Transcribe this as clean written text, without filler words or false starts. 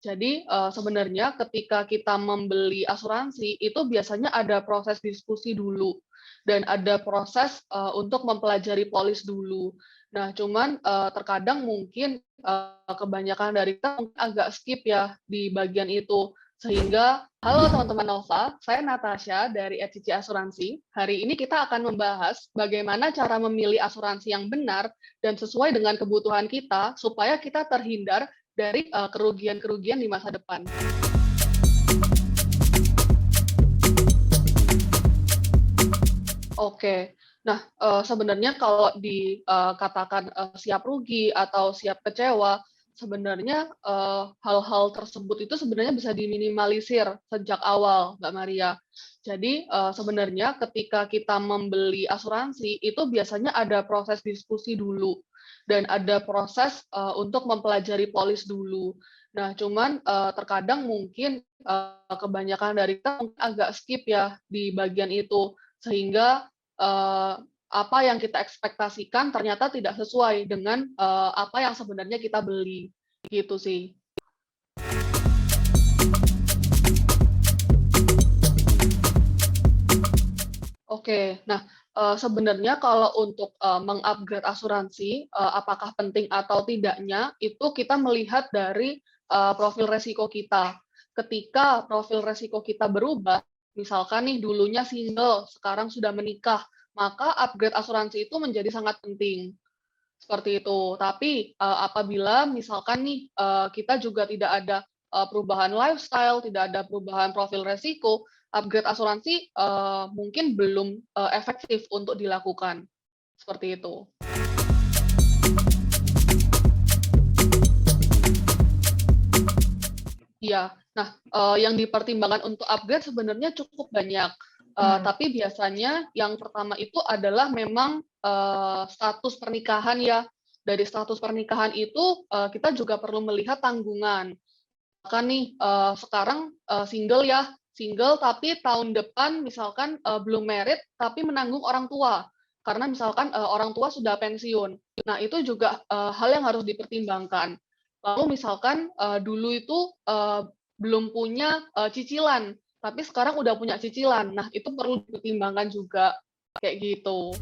Jadi, sebenarnya ketika kita membeli asuransi, itu biasanya ada proses diskusi dulu, dan ada proses, untuk mempelajari polis dulu. Nah, cuman, terkadang mungkin, kebanyakan dari kita mungkin agak skip ya di bagian itu. Sehingga halo teman-teman Nova, saya Natasha dari ECC Asuransi. Hari ini kita akan membahas bagaimana cara memilih asuransi yang benar dan sesuai dengan kebutuhan kita, supaya kita terhindar dari, kerugian-kerugian di masa depan. Oke. Nah, sebenarnya kalau dikatakan, siap rugi atau siap kecewa, sebenarnya, hal-hal tersebut itu sebenarnya bisa diminimalisir sejak awal, Mbak Maria. Jadi, sebenarnya ketika kita membeli asuransi, itu biasanya ada proses diskusi dulu, dan ada proses, untuk mempelajari polis dulu. Nah, cuman, terkadang mungkin, kebanyakan dari kita mungkin agak skip ya di bagian itu, sehingga apa yang kita ekspektasikan ternyata tidak sesuai dengan, apa yang sebenarnya kita beli, gitu sih. Oke. Nah, sebenarnya kalau untuk, meng-upgrade asuransi, apakah penting atau tidaknya, itu kita melihat dari, profil resiko kita. Ketika profil resiko kita berubah, misalkan nih dulunya single, sekarang sudah menikah, maka upgrade asuransi itu menjadi sangat penting, seperti itu. Tapi, apabila misalkan nih, kita juga tidak ada, perubahan lifestyle, tidak ada perubahan profil resiko, upgrade asuransi, mungkin belum, efektif untuk dilakukan, seperti itu. Iya. Nah, yang dipertimbangkan untuk upgrade sebenarnya cukup banyak, Mmm, tapi biasanya yang pertama itu adalah memang, status pernikahan ya. Dari status pernikahan itu, kita juga perlu melihat tanggungan. Misalkan nih, sekarang, single ya, single tapi tahun depan misalkan, belum married tapi menanggung orang tua, karena misalkan, orang tua sudah pensiun. Nah, itu juga, hal yang harus dipertimbangkan. Lalu misalkan, dulu itu, belum punya, cicilan, tapi sekarang udah punya cicilan. Nah, itu perlu dipertimbangkan juga, kayak gitu.